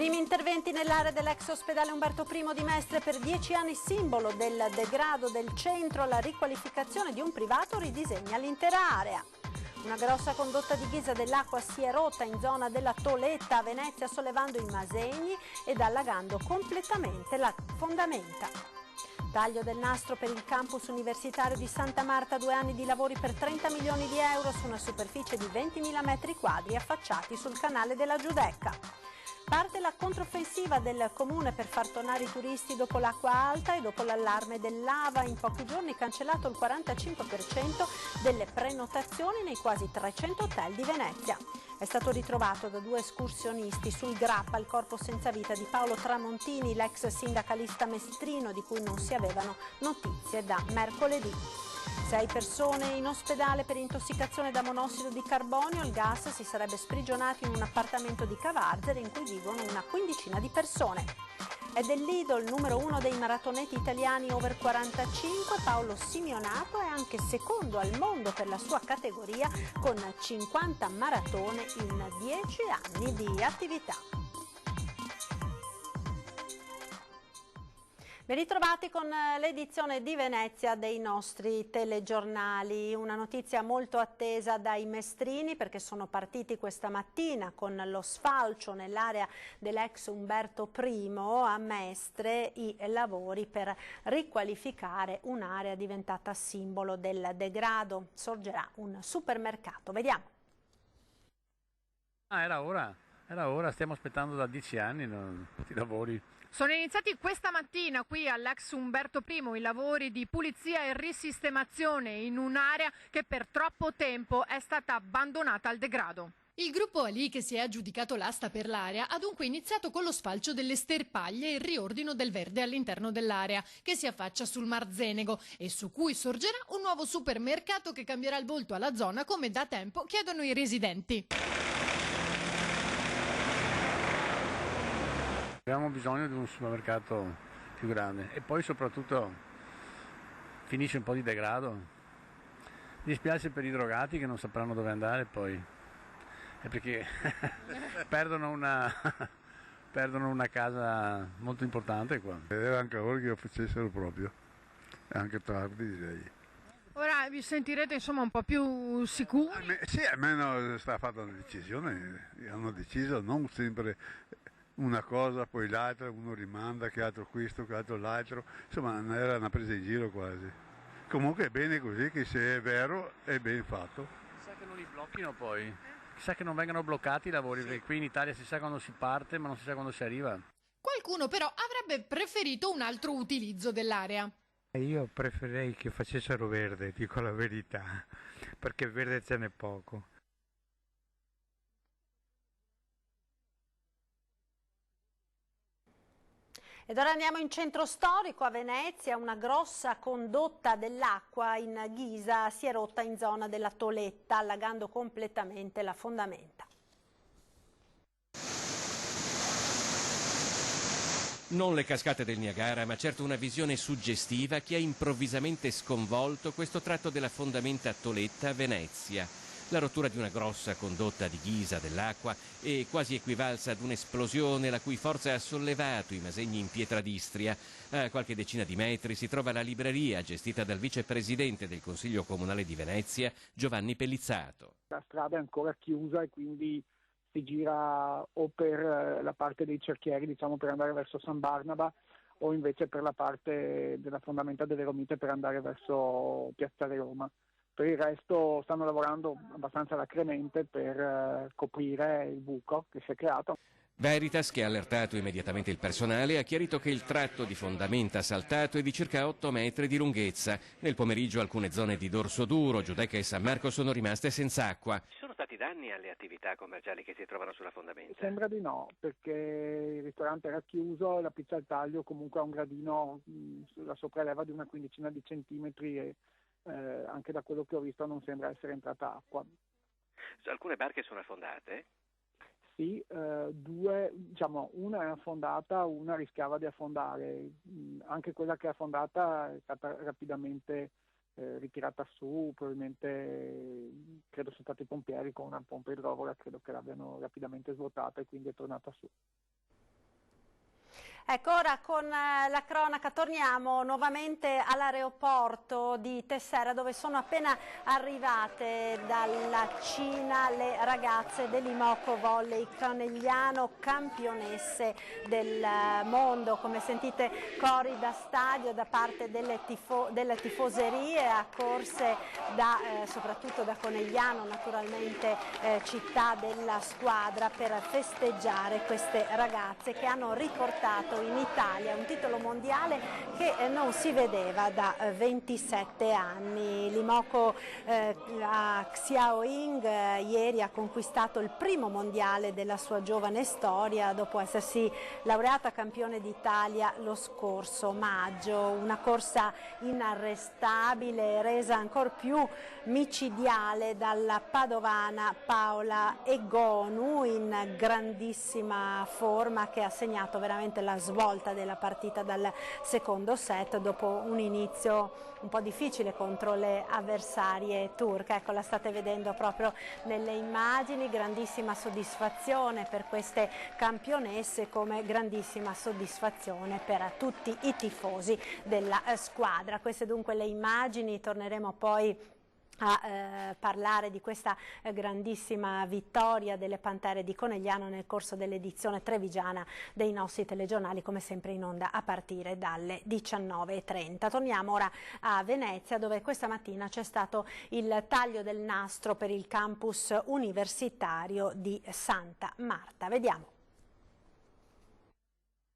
Primi interventi nell'area dell'ex ospedale Umberto I di Mestre, per 10 anni simbolo del degrado del centro. La riqualificazione di un privato ridisegna l'intera area. Una grossa condotta di ghisa dell'acqua si è rotta in zona della Toletta a Venezia, sollevando i Masegni ed allagando completamente la fondamenta. Taglio del nastro per il campus universitario di Santa Marta, 2 anni di lavori per 30 milioni di euro su una superficie di 20.000 metri quadri affacciati sul canale della Giudecca. Parte la controffensiva del comune per far tornare i turisti dopo l'acqua alta e dopo l'allarme dell'Ava. In pochi giorni cancellato il 45% delle prenotazioni nei quasi 300 hotel di Venezia. È stato ritrovato da 2 escursionisti sul Grappa il corpo senza vita di Paolo Tramontini, l'ex sindacalista mestrino di cui non si avevano notizie da mercoledì. 6 persone in ospedale per intossicazione da monossido di carbonio. Il gas si sarebbe sprigionato in un appartamento di Cavarzere in cui vivono una quindicina di persone. È del Lido il numero 1 dei maratoneti italiani over 45. Paolo Simeonato è anche secondo al mondo per la sua categoria con 50 maratone in 10 anni di attività. Ben ritrovati con l'edizione di Venezia dei nostri telegiornali. Una notizia molto attesa dai mestrini perché sono partiti questa mattina con lo sfalcio nell'area dell'ex Umberto I a Mestre i lavori per riqualificare un'area diventata simbolo del degrado. Sorgerà un supermercato. Vediamo. Era ora, stiamo aspettando da 10 anni questi lavori. Sono iniziati questa mattina qui all'ex Umberto I i lavori di pulizia e risistemazione in un'area che per troppo tempo è stata abbandonata al degrado. Il gruppo Ali, che si è aggiudicato l'asta per l'area, ha dunque iniziato con lo sfalcio delle sterpaglie e il riordino del verde all'interno dell'area, che si affaccia sul Mar Zenego e su cui sorgerà un nuovo supermercato che cambierà il volto alla zona, come da tempo chiedono i residenti. Abbiamo bisogno di un supermercato più grande e poi soprattutto finisce un po' di degrado. Mi dispiace per i drogati che non sapranno dove andare poi, è perché perdono una casa molto importante qua. Era anche ora che lo facessero proprio, anche tardi direi. Ora vi sentirete insomma un po' più sicuri? Sì, almeno sta fatta una decisione, hanno deciso non sempre una cosa poi l'altra, uno rimanda che altro questo, che altro l'altro, insomma era una presa in giro quasi. Comunque è bene così, che se è vero è ben fatto. Chissà che non li blocchino poi, chissà che non vengano bloccati i lavori, perché qui in Italia si sa quando si parte ma non si sa quando si arriva. Qualcuno però avrebbe preferito un altro utilizzo dell'area. Io preferirei che facessero verde, dico la verità, perché verde ce n'è poco. Ed ora andiamo in centro storico a Venezia. Una grossa condotta dell'acqua in ghisa si è rotta in zona della Toletta, allagando completamente la fondamenta. Non le cascate del Niagara, ma certo una visione suggestiva che ha improvvisamente sconvolto questo tratto della fondamenta Toletta a Venezia. La rottura di una grossa condotta di ghisa dell'acqua è quasi equivalsa ad un'esplosione la cui forza ha sollevato i Masegni in pietra d'Istria. A qualche decina di metri si trova la libreria gestita dal vicepresidente del Consiglio Comunale di Venezia, Giovanni Pellizzato. La strada è ancora chiusa e quindi si gira o per la parte dei cerchieri, diciamo per andare verso San Barnaba, o invece per la parte della fondamenta delle Romite per andare verso Piazzale Roma. Per il resto stanno lavorando abbastanza alacremente per coprire il buco che si è creato. Veritas, che ha allertato immediatamente il personale, ha chiarito che il tratto di fondamenta saltato è di circa 8 metri di lunghezza. Nel pomeriggio alcune zone di Dorso Duro, Giudecca e San Marco sono rimaste senza acqua. Ci sono stati danni alle attività commerciali che si trovano sulla fondamenta? Sembra di no, perché il ristorante era chiuso e la pizza al taglio comunque ha un gradino sulla sopraeleva di una quindicina di centimetri e anche da quello che ho visto non sembra essere entrata acqua. Alcune barche sono affondate? Sì, 2, diciamo, una è affondata, una rischiava di affondare. Anche quella che è affondata è stata rapidamente ritirata su, probabilmente credo sono stati i pompieri con una pompa idrovora, credo che l'abbiano rapidamente svuotata e quindi è tornata su. Ecco, ora con la cronaca torniamo nuovamente all'aeroporto di Tessera, dove sono appena arrivate dalla Cina le ragazze dell'Imoco Volley Conegliano, campionesse del mondo. Come sentite, cori da stadio da parte delle tifoserie, accorse soprattutto da Conegliano, naturalmente città della squadra, per festeggiare queste ragazze che hanno riportato in Italia un titolo mondiale che non si vedeva da 27 anni. L'Imoco a Xiaoying ieri ha conquistato il primo mondiale della sua giovane storia dopo essersi laureata campione d'Italia lo scorso maggio. Una corsa inarrestabile, resa ancor più micidiale dalla padovana Paola Egonu, in grandissima forma, che ha segnato veramente la svolta della partita dal secondo set dopo un inizio un po' difficile contro le avversarie turche. Ecco, la state vedendo proprio nelle immagini, grandissima soddisfazione per queste campionesse, come grandissima soddisfazione per tutti i tifosi della squadra. Queste dunque le immagini, torneremo poi a parlare di questa grandissima vittoria delle Pantere di Conegliano nel corso dell'edizione trevigiana dei nostri telegiornali, come sempre in onda a partire dalle 19:30. Torniamo ora a Venezia, dove questa mattina c'è stato il taglio del nastro per il campus universitario di Santa Marta. Vediamo.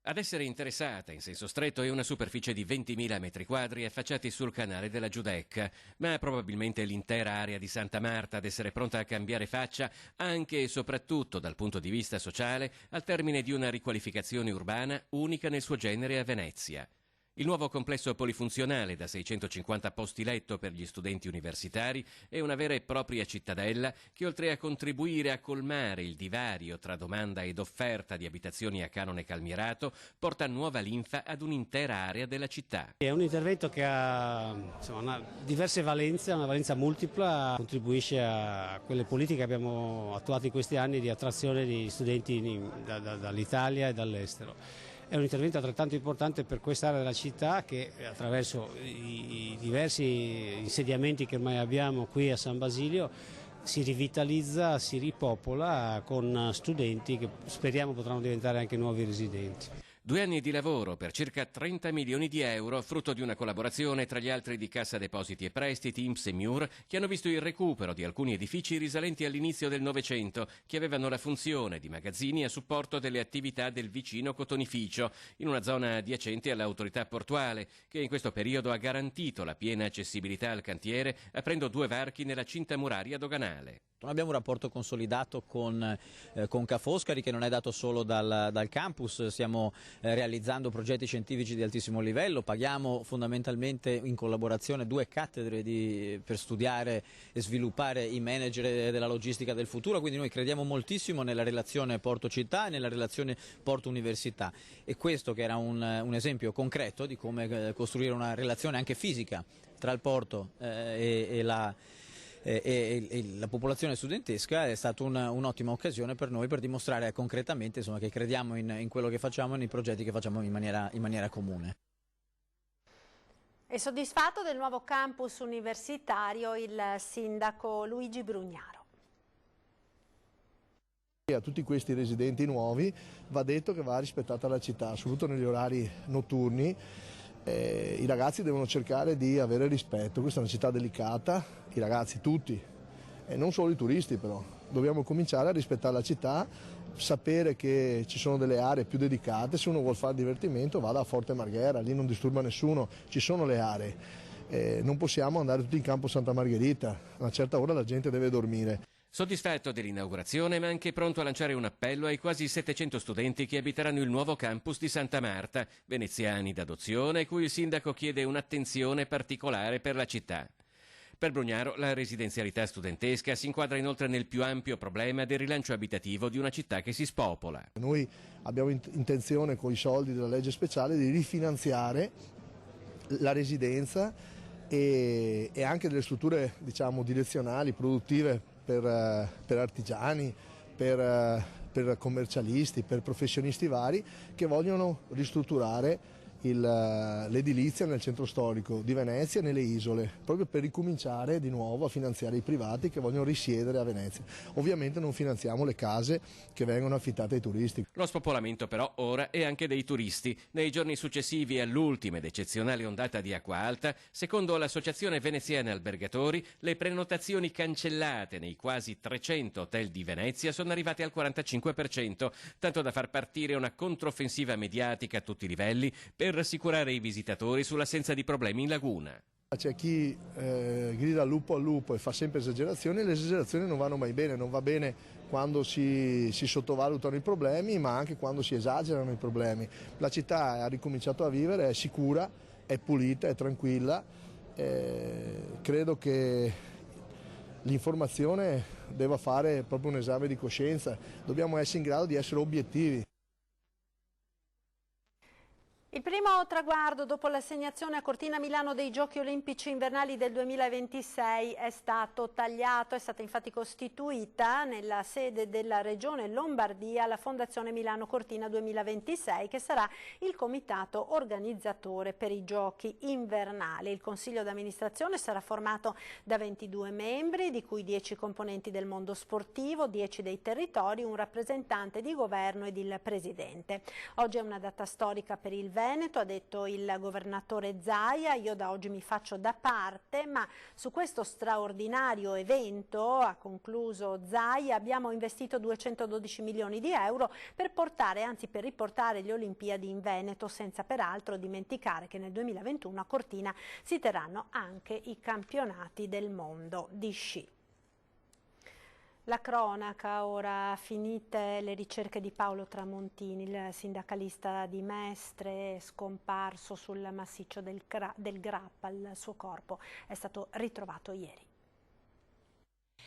Ad essere interessata in senso stretto è una superficie di 20.000 metri quadri affacciati sul canale della Giudecca, ma probabilmente l'intera area di Santa Marta ad essere pronta a cambiare faccia anche e soprattutto dal punto di vista sociale al termine di una riqualificazione urbana unica nel suo genere a Venezia. Il nuovo complesso polifunzionale da 650 posti letto per gli studenti universitari è una vera e propria cittadella che, oltre a contribuire a colmare il divario tra domanda ed offerta di abitazioni a canone calmierato, porta nuova linfa ad un'intera area della città. È un intervento che ha diverse valenze, una valenza multipla, contribuisce a quelle politiche che abbiamo attuato in questi anni di attrazione di studenti dall'Italia e dall'estero. È un intervento altrettanto importante per quest'area della città che, attraverso i diversi insediamenti che ormai abbiamo qui a San Basilio, si rivitalizza, si ripopola con studenti che speriamo potranno diventare anche nuovi residenti. 2 anni di lavoro per circa 30 milioni di euro, frutto di una collaborazione tra gli altri di Cassa Depositi e Prestiti, INPS e MIUR, che hanno visto il recupero di alcuni edifici risalenti all'inizio del Novecento, che avevano la funzione di magazzini a supporto delle attività del vicino cotonificio, in una zona adiacente all'autorità portuale, che in questo periodo ha garantito la piena accessibilità al cantiere, aprendo 2 varchi nella cinta muraria doganale. Abbiamo un rapporto consolidato con Ca' Foscari, che non è dato solo dal campus. Stiamo realizzando progetti scientifici di altissimo livello, paghiamo fondamentalmente in collaborazione 2 cattedre per studiare e sviluppare i manager della logistica del futuro, quindi noi crediamo moltissimo nella relazione porto-città e nella relazione porto-università, e questo, che era un esempio concreto di come costruire una relazione anche fisica tra il porto e la popolazione studentesca, è stata un'ottima occasione per noi per dimostrare concretamente, insomma, che crediamo in quello che facciamo e nei progetti che facciamo in maniera comune. È soddisfatto del nuovo campus universitario il sindaco Luigi Brugnaro. A tutti questi residenti nuovi va detto che va rispettata la città, soprattutto negli orari notturni. I ragazzi devono cercare di avere rispetto, questa è una città delicata, i ragazzi tutti, e non solo i turisti però, dobbiamo cominciare a rispettare la città, sapere che ci sono delle aree più dedicate, se uno vuole fare divertimento vada a Forte Marghera, lì non disturba nessuno, ci sono le aree, non possiamo andare tutti in campo Santa Margherita, a una certa ora la gente deve dormire. Soddisfatto dell'inaugurazione, ma anche pronto a lanciare un appello ai quasi 700 studenti che abiteranno il nuovo campus di Santa Marta, veneziani d'adozione, cui il sindaco chiede un'attenzione particolare per la città. Per Brugnaro la residenzialità studentesca si inquadra inoltre nel più ampio problema del rilancio abitativo di una città che si spopola. Noi abbiamo intenzione, con i soldi della legge speciale, di rifinanziare la residenza e anche delle strutture, diciamo, direzionali, produttive per artigiani, per per commercialisti, per professionisti vari che vogliono ristrutturare l'edilizia nel centro storico di Venezia e nelle isole, proprio per ricominciare di nuovo a finanziare i privati che vogliono risiedere a Venezia. Ovviamente non finanziamo le case che vengono affittate ai turisti. Lo spopolamento però ora è anche dei turisti. Nei giorni successivi all'ultima ed eccezionale ondata di acqua alta, secondo l'Associazione Veneziana Albergatori, le prenotazioni cancellate nei quasi 300 hotel di Venezia sono arrivate al 45%, tanto da far partire una controffensiva mediatica a tutti i livelli per rassicurare i visitatori sull'assenza di problemi in laguna. C'è chi grida al lupo e fa sempre esagerazioni, e le esagerazioni non vanno mai bene, non va bene quando si sottovalutano i problemi, ma anche quando si esagerano i problemi. La città ha ricominciato a vivere, è sicura, è pulita, è tranquilla. Credo che l'informazione debba fare proprio un esame di coscienza, dobbiamo essere in grado di essere obiettivi. Il primo traguardo dopo l'assegnazione a Cortina Milano dei Giochi Olimpici Invernali del 2026 è stato tagliato, è stata infatti costituita nella sede della Regione Lombardia la Fondazione Milano Cortina 2026, che sarà il comitato organizzatore per i Giochi Invernali. Il Consiglio d'amministrazione sarà formato da 22 membri, di cui 10 componenti del mondo sportivo, 10 dei territori, un rappresentante di governo ed il presidente. Oggi è una data storica per il Veneto, ha detto il governatore Zaia. Io da oggi mi faccio da parte, ma su questo straordinario evento, ha concluso Zaia, abbiamo investito 212 milioni di euro per riportare le Olimpiadi in Veneto, senza peraltro dimenticare che nel 2021 a Cortina si terranno anche i campionati del mondo di sci. La cronaca, ora finite le ricerche di Paolo Tramontini, il sindacalista di Mestre scomparso sul massiccio del Grappa. Il suo corpo è stato ritrovato ieri.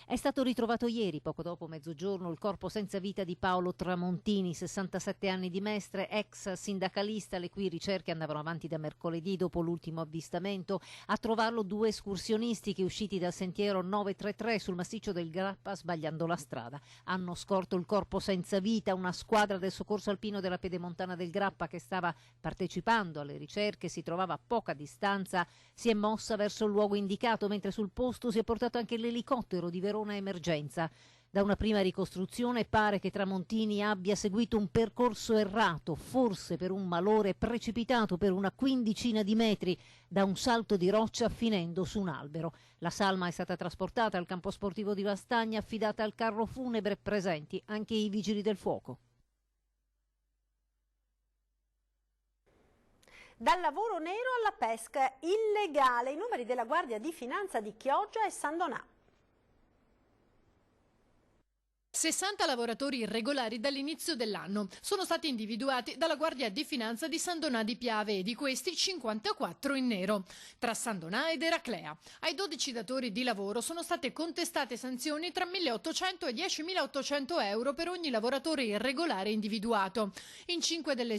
È stato ritrovato ieri, poco dopo mezzogiorno, il corpo senza vita di Paolo Tramontini, 67 anni di Mestre, ex sindacalista, le cui ricerche andavano avanti da mercoledì dopo l'ultimo avvistamento. A trovarlo 2 escursionisti che, usciti dal sentiero 933 sul massiccio del Grappa sbagliando la strada, hanno scorto il corpo senza vita. Una squadra del soccorso alpino della Pedemontana del Grappa, che stava partecipando alle ricerche, si trovava a poca distanza, si è mossa verso il luogo indicato, mentre sul posto si è portato anche l'elicottero di Verona Emergenza. Da una prima ricostruzione pare che Tramontini abbia seguito un percorso errato, forse per un malore precipitato per una quindicina di metri da un salto di roccia finendo su un albero. La salma è stata trasportata al campo sportivo di Vastagna, affidata al carro funebre, presenti anche i vigili del fuoco. Dal lavoro nero alla pesca illegale, i numeri della Guardia di Finanza di Chioggia e San Donà. 60 lavoratori irregolari dall'inizio dell'anno sono stati individuati dalla Guardia di Finanza di San Donà di Piave e di questi 54 in nero, tra San Donà ed Eraclea. Ai 12 datori di lavoro sono state contestate sanzioni tra 1.800 e 10.800 euro per ogni lavoratore irregolare individuato. In 5 delle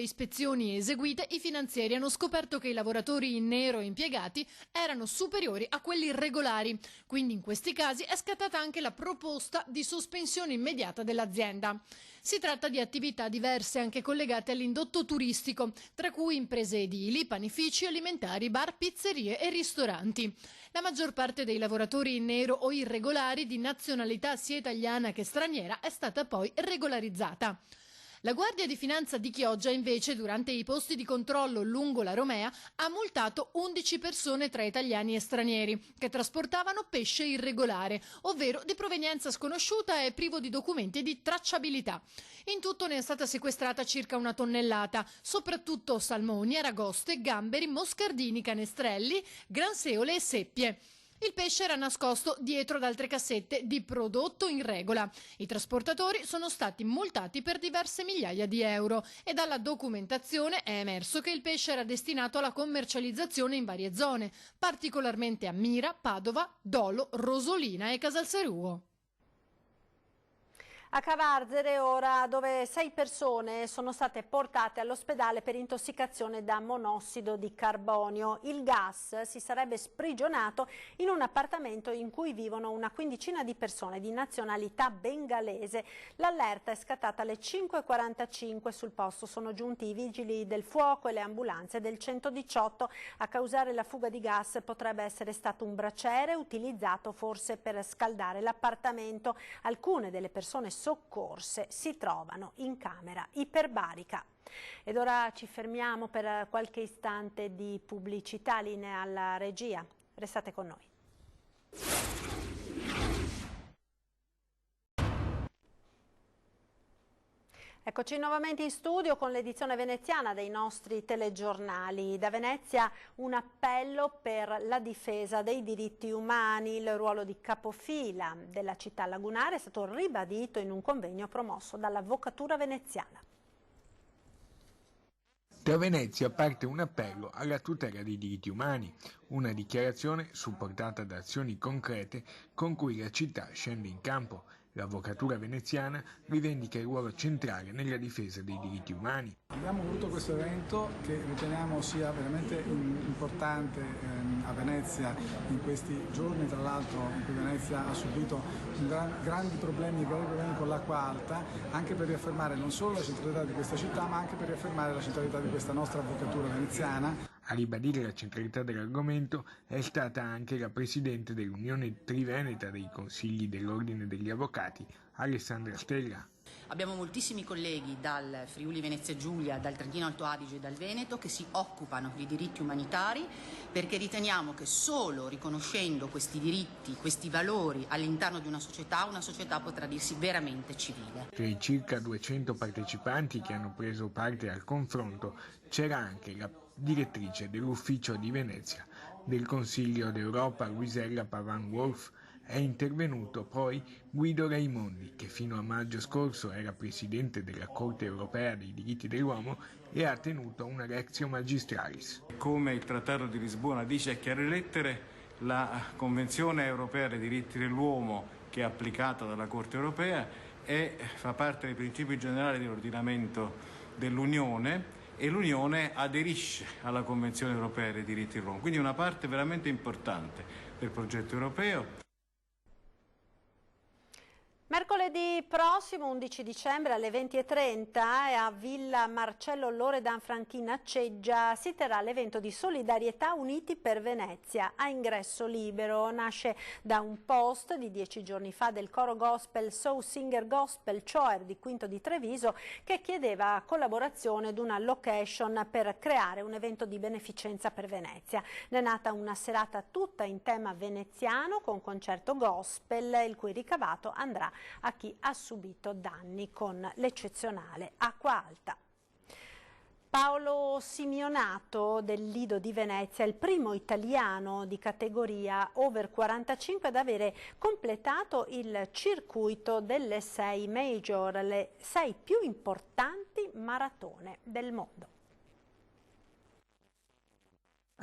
ispezioni eseguite, i finanzieri hanno scoperto che i lavoratori in nero impiegati erano superiori a quelli irregolari. Quindi in questi casi è scattata anche la proposta di sospensione immediata dell'azienda. Si tratta di attività diverse anche collegate all'indotto turistico, tra cui imprese edili, panifici, alimentari, bar, pizzerie e ristoranti. La maggior parte dei lavoratori in nero o irregolari di nazionalità sia italiana che straniera è stata poi regolarizzata. La Guardia di Finanza di Chioggia invece, durante i posti di controllo lungo la Romea, ha multato 11 persone tra italiani e stranieri che trasportavano pesce irregolare, ovvero di provenienza sconosciuta e privo di documenti e di tracciabilità. In tutto ne è stata sequestrata circa 1 tonnellata, soprattutto salmoni, aragoste, gamberi, moscardini, canestrelli, granseole e seppie. Il pesce era nascosto dietro ad altre cassette di prodotto in regola. I trasportatori sono stati multati per diverse migliaia di euro e dalla documentazione è emerso che il pesce era destinato alla commercializzazione in varie zone, particolarmente a Mira, Padova, Dolo, Rosolina e Casalserugo. A Cavarzere ora, dove 6 persone sono state portate all'ospedale per intossicazione da monossido di carbonio. Il gas si sarebbe sprigionato in un appartamento in cui vivono una quindicina di persone di nazionalità bengalese. L'allerta è scattata alle 5:45. Sul posto sono giunti i vigili del fuoco e le ambulanze del 118. A causare la fuga di gas potrebbe essere stato un braciere utilizzato forse per scaldare l'appartamento. Alcune delle persone soccorse si trovano in camera iperbarica. Ed ora ci fermiamo per qualche istante di pubblicità. Linea alla regia. Restate con noi. Eccoci nuovamente in studio con l'edizione veneziana dei nostri telegiornali. Da Venezia un appello per la difesa dei diritti umani. Il ruolo di capofila della città lagunare è stato ribadito in un convegno promosso dall'Avvocatura veneziana. Da Venezia parte un appello alla tutela dei diritti umani, una dichiarazione supportata da azioni concrete con cui la città scende in campo. L'Avvocatura veneziana rivendica il ruolo centrale nella difesa dei diritti umani. Abbiamo voluto questo evento che riteniamo sia veramente importante a Venezia in questi giorni, tra l'altro in cui Venezia ha subito grandi problemi con l'acqua alta, anche per riaffermare non solo la centralità di questa città ma anche per riaffermare la centralità di questa nostra Avvocatura veneziana. A ribadire la centralità dell'argomento è stata anche la Presidente dell'Unione Triveneta dei Consigli dell'Ordine degli Avvocati, Alessandra Stella. Abbiamo moltissimi colleghi dal Friuli Venezia Giulia, dal Trentino Alto Adige e dal Veneto che si occupano di diritti umanitari perché riteniamo che solo riconoscendo questi diritti, questi valori all'interno di una società potrà dirsi veramente civile. Tra i circa 200 partecipanti che hanno preso parte al confronto c'era anche la direttrice dell'Ufficio di Venezia del Consiglio d'Europa, Luisella Pavan-Wolf. È intervenuto poi Guido Raimondi, che fino a maggio scorso era presidente della Corte Europea dei Diritti dell'Uomo e ha tenuto una lectio magistralis. Come il Trattato di Lisbona dice a chiare lettere, la Convenzione Europea dei Diritti dell'Uomo, che è applicata dalla Corte Europea, fa parte dei principi generali dell'ordinamento dell'Unione e l'Unione aderisce alla Convenzione Europea dei Diritti dell'Uomo. Quindi una parte veramente importante del progetto europeo. Mercoledì prossimo, 11 dicembre alle 20:30 a Villa Marcello Loredan Franchina Ceggia si terrà l'evento di solidarietà Uniti per Venezia a ingresso libero. Nasce da un post di 10 giorni fa del coro gospel Soul Singer Gospel Choir di Quinto di Treviso che chiedeva collaborazione ad una location per creare un evento di beneficenza per Venezia. Ne è nata una serata tutta in tema veneziano con concerto gospel il cui ricavato andrà a chi ha subito danni con l'eccezionale acqua alta. Paolo Simionato del Lido di Venezia è il primo italiano di categoria over 45 ad avere completato il circuito delle 6 major, le 6 più importanti maratone del mondo.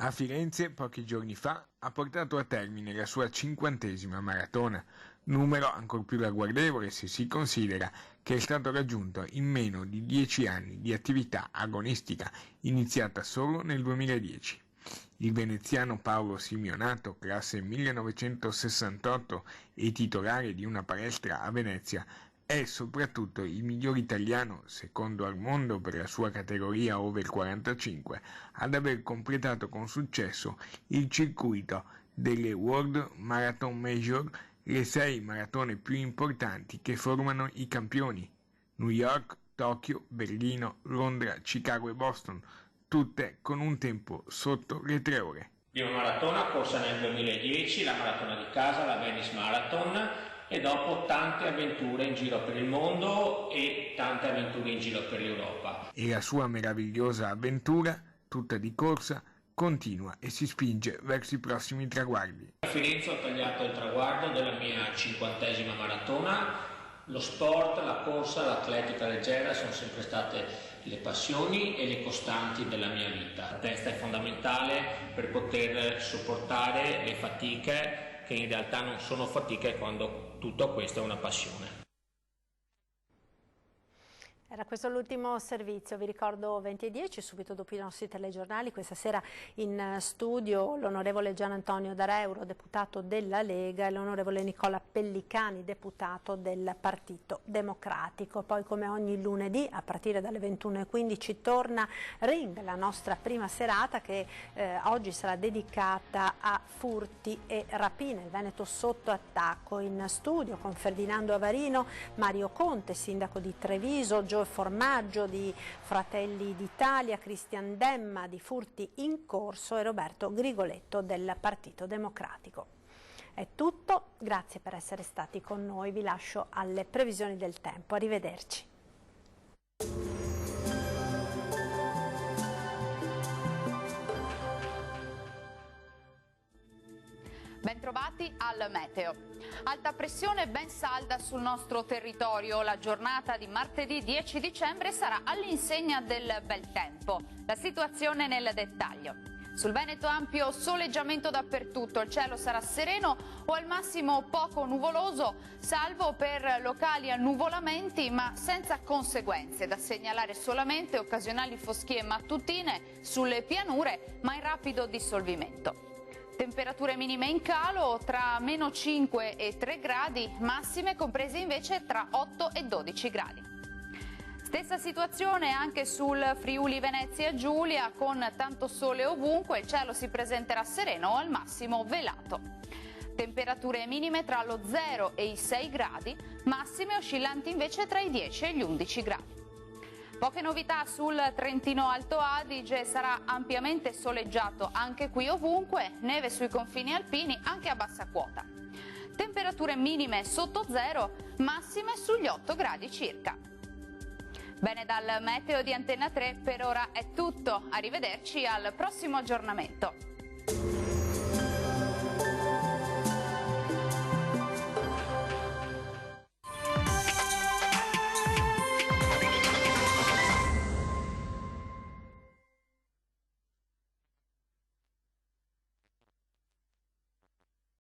A Firenze, pochi giorni fa, ha portato a termine la sua 50ª maratona, numero ancor più ragguardevole se si considera che è stato raggiunto in meno di 10 anni di attività agonistica, iniziata solo nel 2010. Il veneziano Paolo Simionato, classe 1968 e titolare di una palestra a Venezia, è soprattutto il miglior italiano, secondo al mondo per la sua categoria over 45, ad aver completato con successo il circuito delle World Marathon Major, le 6 maratone più importanti che formano i campioni: New York, Tokyo, Berlino, Londra, Chicago e Boston, tutte con un tempo sotto le 3 ore. Prima maratona corsa nel 2010, la maratona di casa, la Venice Marathon, e dopo tante avventure in giro per il mondo e tante avventure in giro per l'Europa. E la sua meravigliosa avventura, tutta di corsa, continua e si spinge verso i prossimi traguardi. A Firenze ho tagliato il traguardo della mia 50ª maratona. Lo sport, la corsa, l'atletica leggera sono sempre state le passioni e le costanti della mia vita. La testa è fondamentale per poter sopportare le fatiche, che in realtà non sono fatiche quando tutto questo è una passione. Era questo l'ultimo servizio, vi ricordo 20:10, subito dopo i nostri telegiornali. Questa sera in studio l'onorevole Gian Antonio Dareuro, deputato della Lega, e l'onorevole Nicola Pellicani, deputato del Partito Democratico. Poi, come ogni lunedì, a partire dalle 21:15 torna Ring, la nostra prima serata che oggi sarà dedicata a furti e rapine, il Veneto sotto attacco. In studio con Ferdinando Avarino, Mario Conte, sindaco di Treviso, Formaggio di Fratelli d'Italia, Cristian Demma di Furti in Corso e Roberto Grigoletto del Partito Democratico. È tutto, grazie per essere stati con noi, vi lascio alle previsioni del tempo, arrivederci. Bentrovati al meteo. Alta pressione ben salda sul nostro territorio. La giornata di martedì 10 dicembre sarà all'insegna del bel tempo. La situazione nel dettaglio. Sul Veneto ampio soleggiamento dappertutto, il cielo sarà sereno o al massimo poco nuvoloso, salvo per locali annuvolamenti ma senza conseguenze. Da segnalare solamente occasionali foschie mattutine sulle pianure ma in rapido dissolvimento. Temperature minime in calo tra meno 5 e 3 gradi, massime comprese invece tra 8 e 12 gradi. Stessa situazione anche sul Friuli Venezia Giulia, con tanto sole ovunque, il cielo si presenterà sereno o al massimo velato. Temperature minime tra lo 0 e i 6 gradi, massime oscillanti invece tra i 10 e gli 11 gradi. Poche novità sul Trentino Alto Adige, sarà ampiamente soleggiato anche qui ovunque, neve sui confini alpini anche a bassa quota. Temperature minime sotto zero, massime sugli 8 gradi circa. Bene, dal meteo di Antenna 3 per ora è tutto, arrivederci al prossimo aggiornamento.